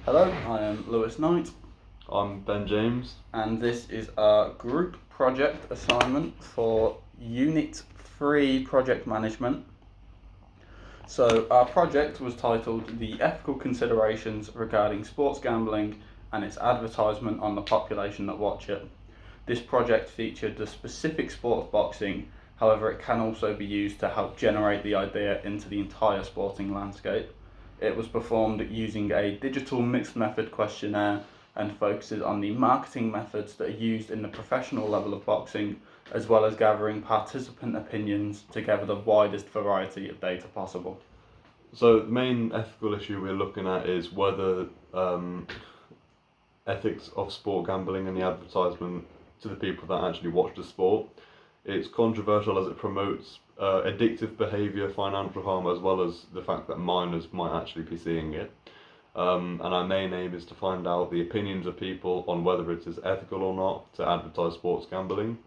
Hello, I am Lewis Knight, I'm Ben James. and this is our group project assignment for Unit 3 Project Management. So, our project was titled The Ethical Considerations Regarding Sports Gambling and Its Advertisement on the Population That Watch It. This project featured the specific sport of boxing, however, it can also be used to help generate the idea into the entire sporting landscape. It was performed using a digital mixed method questionnaire and focuses on the marketing methods that are used in the professional level of boxing, as well as gathering participant opinions to gather the widest variety of data possible. So the main ethical issue we're looking at is whether ethics of sport gambling and the advertisement to the people that actually watch the sport. It's controversial as it promotes addictive behaviour, financial harm, as well as the fact that minors might actually be seeing it. And our main aim is to find out the opinions of people on whether it is ethical or not to advertise sports gambling,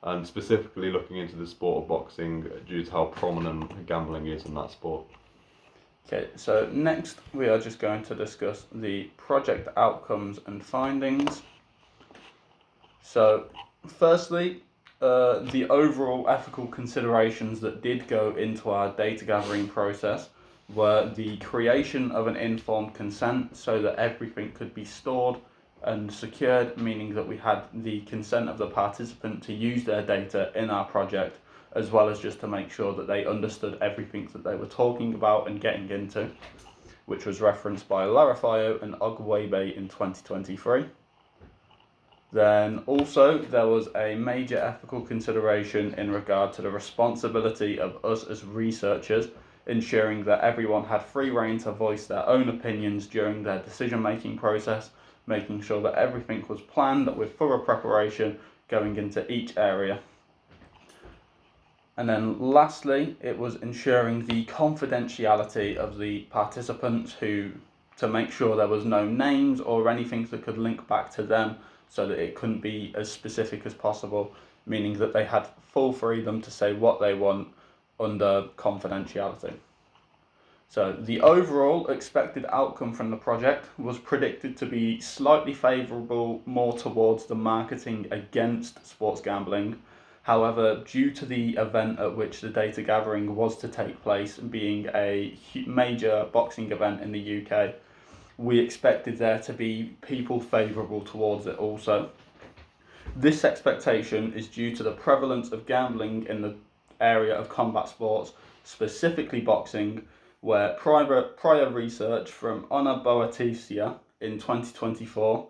and specifically looking into the sport of boxing due to how prominent gambling is in that sport. Okay, so next we are just going to discuss the project outcomes and findings. So, firstly, the overall ethical considerations that did go into our data gathering process were the creation of an informed consent so that everything could be stored and secured, meaning that we had the consent of the participant to use their data in our project, as well as just to make sure that they understood everything that they were talking about and getting into, which was referenced by Larafio and Ogwebe in 2023. Then also there was a major ethical consideration in regard to the responsibility of us as researchers, ensuring that everyone had free rein to voice their own opinions during their decision-making process, making sure that everything was planned with thorough preparation going into each area. And then lastly, it was ensuring the confidentiality of the participants to make sure there was no names or anything that could link back to them so that it couldn't be as specific as possible, meaning that they had full freedom to say what they want under confidentiality. So the overall expected outcome from the project was predicted to be slightly favourable more towards the marketing against sports gambling. However, due to the event at which the data gathering was to take place, being a major boxing event in the UK, we expected there to be people favourable towards it also. This expectation is due to the prevalence of gambling in the area of combat sports, specifically boxing, where prior research from Ona Boatisia in 2024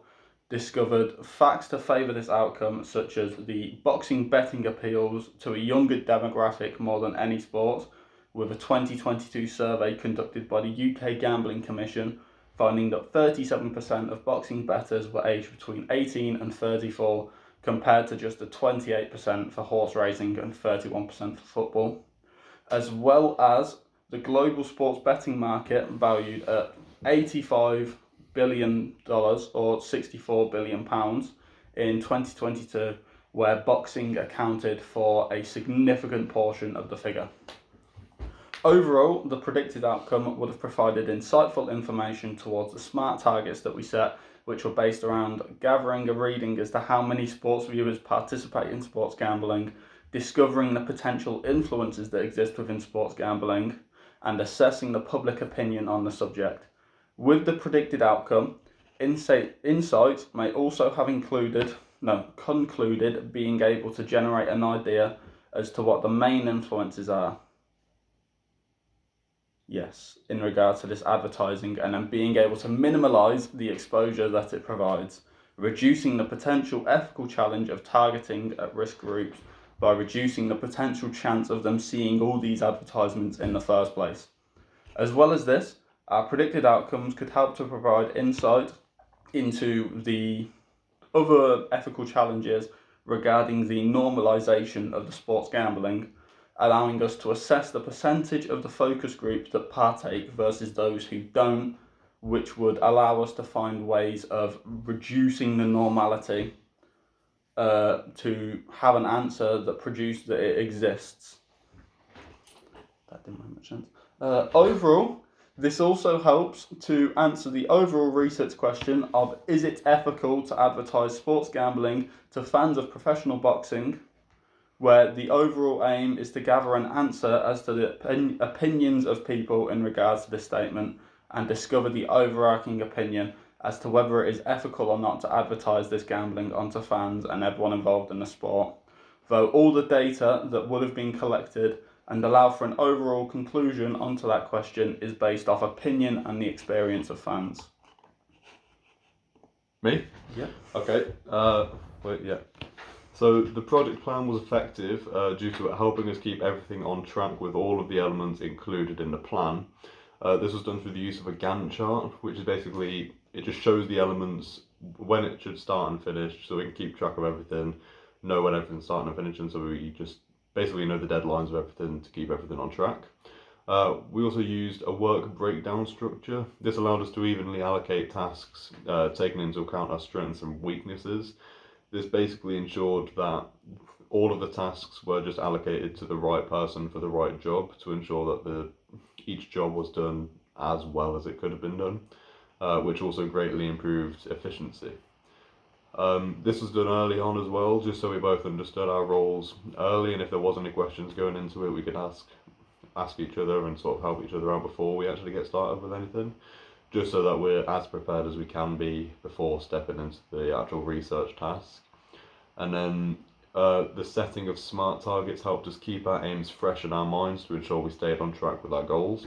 discovered facts to favour this outcome, such as the boxing betting appeals to a younger demographic more than any sport, with a 2022 survey conducted by the UK Gambling Commission finding that 37% of boxing bettors were aged between 18 and 34, compared to just the 28% for horse racing and 31% for football, as well as the global sports betting market valued at $85 billion or £64 billion in 2022, where boxing accounted for a significant portion of the figure. Overall, the predicted outcome would have provided insightful information towards the smart targets that we set, which were based around gathering a reading as to how many sports viewers participate in sports gambling, discovering the potential influences that exist within sports gambling, and assessing the public opinion on the subject. With the predicted outcome, insights may also have concluded being able to generate an idea as to what the main influences are. Yes, in regards to this advertising, and then being able to minimise the exposure that it provides, reducing the potential ethical challenge of targeting at-risk groups by reducing the potential chance of them seeing all these advertisements in the first place. As well as this, our predicted outcomes could help to provide insight into the other ethical challenges regarding the normalisation of the sports gambling, allowing us to assess the percentage of the focus groups that partake versus those who don't, which would allow us to find ways of reducing the normality to have an answer that produced that it exists. That didn't make much sense. Overall, This also helps to answer the overall research question of is it ethical to advertise sports gambling to fans of professional boxing, where the overall aim is to gather an answer as to the opinions of people in regards to this statement and discover the overarching opinion as to whether it is ethical or not to advertise this gambling onto fans and everyone involved in the sport, though all the data that would have been collected and allow for an overall conclusion onto that question is based off opinion and the experience of fans. Me? Yeah. Okay. Yeah. So the project plan was effective due to it helping us keep everything on track with all of the elements included in the plan. This was done through the use of a Gantt chart, which is basically, it just shows the elements when it should start and finish, so we can keep track of everything, know when everything's starting and finishing, so we just basically know the deadlines of everything to keep everything on track. We also used a work breakdown structure. This allowed us to evenly allocate tasks, taking into account our strengths and weaknesses. This basically ensured that all of the tasks were just allocated to the right person for the right job to ensure that each job was done as well as it could have been done, which also greatly improved efficiency. This was done early on as well, just so we both understood our roles early, and if there was any questions going into it, we could ask each other and sort of help each other out before we actually get started with anything, just so that we're as prepared as we can be before stepping into the actual research task. And then the setting of SMART targets helped us keep our aims fresh in our minds to ensure we stayed on track with our goals.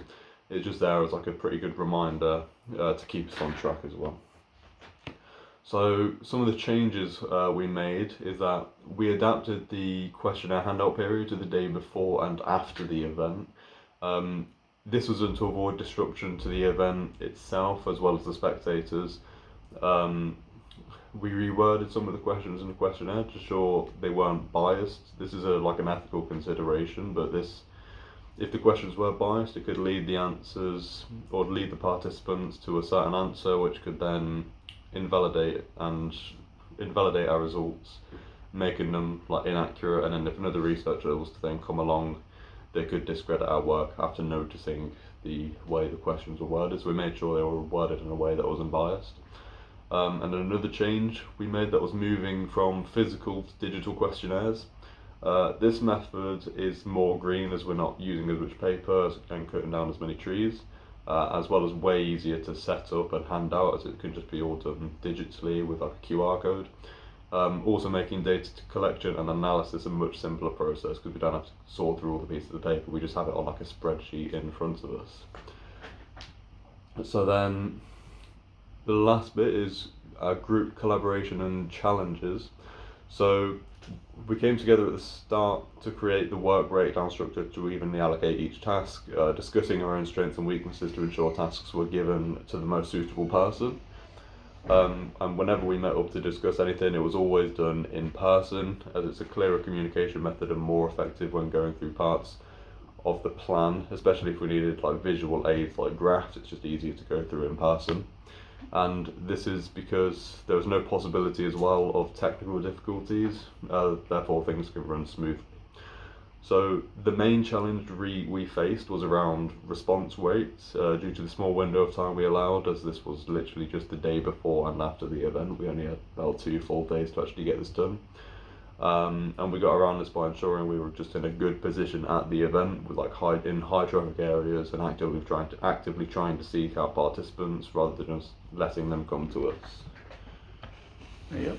It's just there as like a pretty good reminder to keep us on track as well. So some of the changes we made is that we adapted the questionnaire handout period to the day before and after the event. This was done to avoid disruption to the event itself as well as the spectators. We reworded some of the questions in the questionnaire to ensure they weren't biased. This is like an ethical consideration, but if the questions were biased, it could lead the answers or lead the participants to a certain answer, which could then invalidate our results, making them like inaccurate. And then if another researcher was to then come along, they could discredit our work after noticing the way the questions were worded. So we made sure they were worded in a way that wasn't biased. And then another change we made that was moving from physical to digital questionnaires. This method is more green as we're not using as much paper and cutting down as many trees, as well as way easier to set up and hand out as it could just be all done digitally with like a QR code. Also making data collection and analysis a much simpler process because we don't have to sort through all the pieces of paper, we just have it on like a spreadsheet in front of us. So then the last bit is group collaboration and challenges. So we came together at the start to create the work breakdown structure to evenly allocate each task, discussing our own strengths and weaknesses to ensure tasks were given to the most suitable person. And whenever we met up to discuss anything, it was always done in person, as it's a clearer communication method and more effective when going through parts of the plan, especially if we needed like visual aids like graphs. It's just easier to go through in person. And this is because there was no possibility as well of technical difficulties, therefore things could run smoothly. So the main challenge we faced was around response rates, due to the small window of time we allowed, as this was literally just the day before and after the event. We only had about 2 full days to actually get this done. And we got around this by ensuring we were just in a good position at the event, with like in high traffic areas and actively trying to seek out participants rather than just letting them come to us. Yep.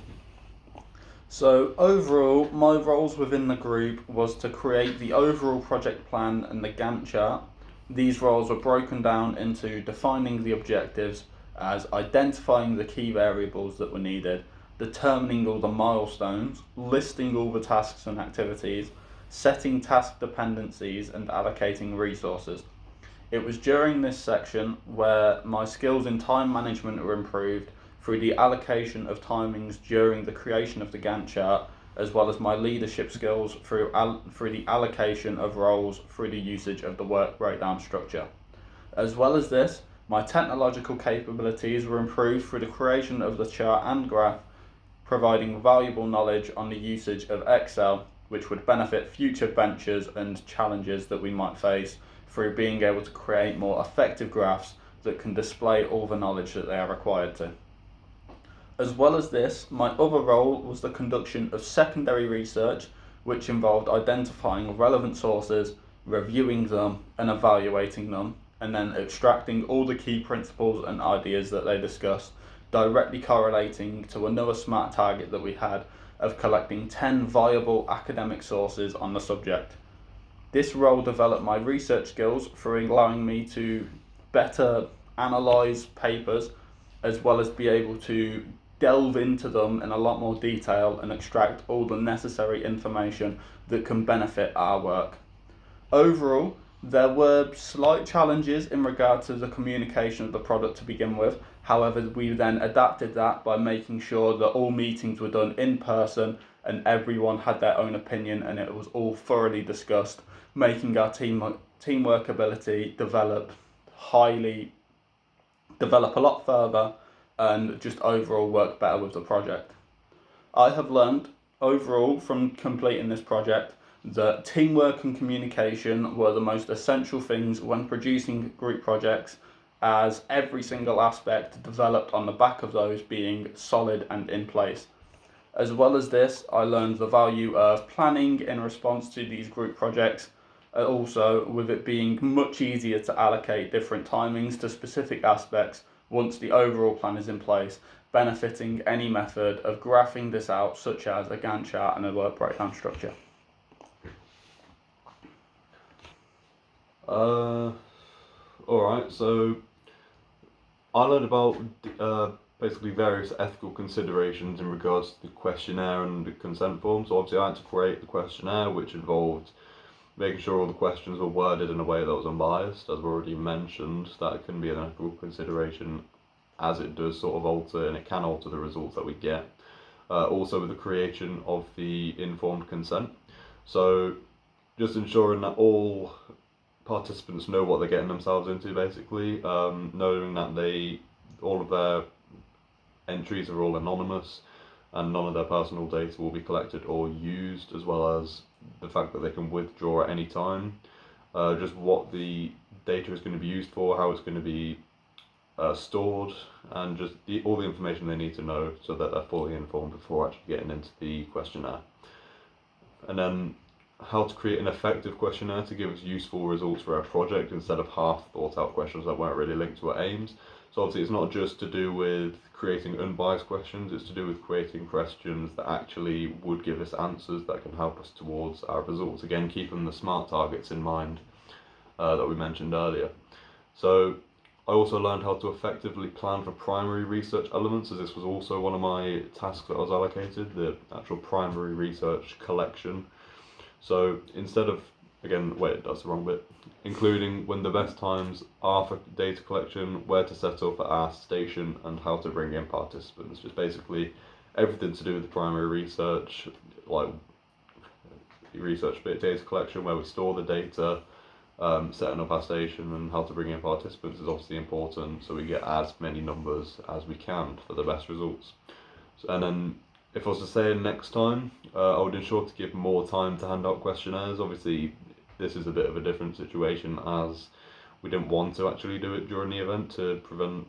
So overall, my roles within the group was to create the overall project plan and the Gantt chart. These roles were broken down into defining the objectives as identifying the key variables that were needed, determining all the milestones, listing all the tasks and activities, setting task dependencies and allocating resources. It was during this section where my skills in time management were improved through the allocation of timings during the creation of the Gantt chart, as well as my leadership skills through the allocation of roles through the usage of the work breakdown structure. As well as this, my technological capabilities were improved through the creation of the chart and graph, providing valuable knowledge on the usage of Excel, which would benefit future ventures and challenges that we might face through being able to create more effective graphs that can display all the knowledge that they are required to. As well as this, my other role was the conduction of secondary research, which involved identifying relevant sources, reviewing them and evaluating them, and then extracting all the key principles and ideas that they discussed, directly correlating to another SMART target that we had of collecting 10 viable academic sources on the subject. This role developed my research skills through allowing me to better analyse papers, as well as be able to delve into them in a lot more detail and extract all the necessary information that can benefit our work. Overall, there were slight challenges in regard to the communication of the product to begin with. However, we then adapted that by making sure that all meetings were done in person and everyone had their own opinion and it was all thoroughly discussed, making our teamwork ability develop a lot further and just overall work better with the project. I have learned overall from completing this project that teamwork and communication were the most essential things when producing group projects, as every single aspect developed on the back of those being solid and in place. As well as this, I learned the value of planning in response to these group projects, also with it being much easier to allocate different timings to specific aspects once the overall plan is in place, benefiting any method of graphing this out, such as a Gantt chart and a work breakdown structure. Alright, so I learned about basically various ethical considerations in regards to the questionnaire and the consent form. So obviously I had to create the questionnaire, which involved making sure all the questions were worded in a way that was unbiased. As we already mentioned, that can be an ethical consideration, as it does sort of alter, and it can alter the results that we get. Also with the creation of the informed consent. So just ensuring that all participants know what they're getting themselves into, basically, knowing that all of their entries are all anonymous and none of their personal data will be collected or used, as well as the fact that they can withdraw at any time, just what the data is going to be used for, how it's going to be stored, and just all the information they need to know so that they're fully informed before actually getting into the questionnaire. And then how to create an effective questionnaire to give us useful results for our project instead of half thought out questions that weren't really linked to our aims. So obviously it's not just to do with creating unbiased questions, it's to do with creating questions that actually would give us answers that can help us towards our results. Again, keeping the SMART targets in mind that we mentioned earlier. So I also learned how to effectively plan for primary research elements, as this was also one of my tasks that I was allocated, the actual primary research collection. So instead of, again, wait, that's the wrong bit, including when the best times are for data collection, where to set up at our station, and how to bring in participants. Just basically everything to do with the primary research, like research bit, data collection, where we store the data, setting up our station, and how to bring in participants is obviously important, so we get as many numbers as we can for the best results. And then if I was to say next time, I would ensure to give more time to hand out questionnaires. Obviously, this is a bit of a different situation, as we didn't want to actually do it during the event to prevent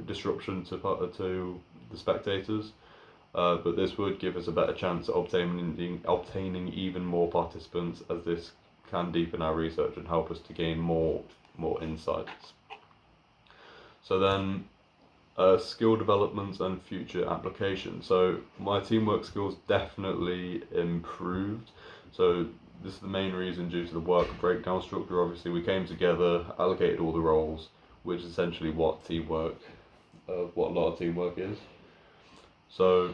disruption to the spectators. But this would give us a better chance at obtaining even more participants, as this can deepen our research and help us to gain more insights. So then, skill developments and future application. So my teamwork skills definitely improved. So this is the main reason, due to the work breakdown structure. Obviously we came together, allocated all the roles, which is essentially what a lot of teamwork is. So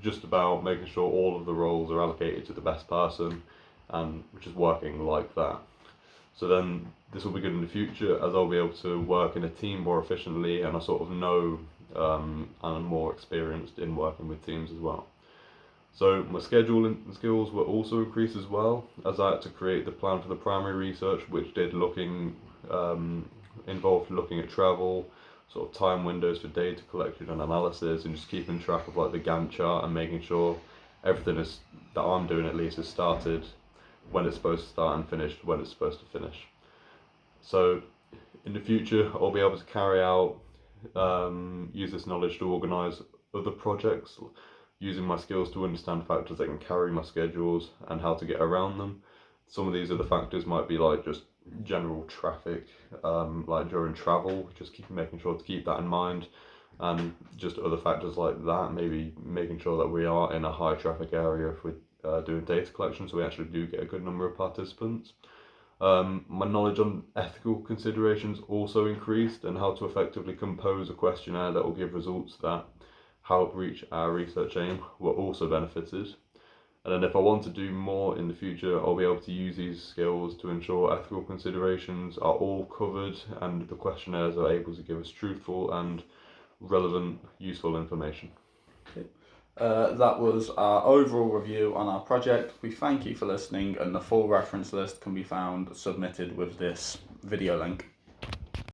just about making sure all of the roles are allocated to the best person, and which is working like that. So then this will be good in the future, as I'll be able to work in a team more efficiently, and I sort of know and I'm more experienced in working with teams as well. So my scheduling skills were also increased as well, as I had to create the plan for the primary research, which did involved looking at travel, sort of time windows for data collection and analysis, and just keeping track of like the Gantt chart and making sure everything is that I'm doing at least is started when it's supposed to start and finished when it's supposed to finish. So in the future, I'll be able to carry out, use this knowledge to organise other projects, using my skills to understand factors that can carry my schedules and how to get around them. Some of these other factors might be like just general traffic, like during travel, just making sure to keep that in mind, and just other factors like that, maybe making sure that we are in a high traffic area if we're doing data collection, so we actually do get a good number of participants. My knowledge on ethical considerations also increased, and how to effectively compose a questionnaire that will give results that help reach our research aim were also benefited. And then if I want to do more in the future, I'll be able to use these skills to ensure ethical considerations are all covered and the questionnaires are able to give us truthful and relevant, useful information. That was our overall review on our project. We thank you for listening, and the full reference list can be found submitted with this video link.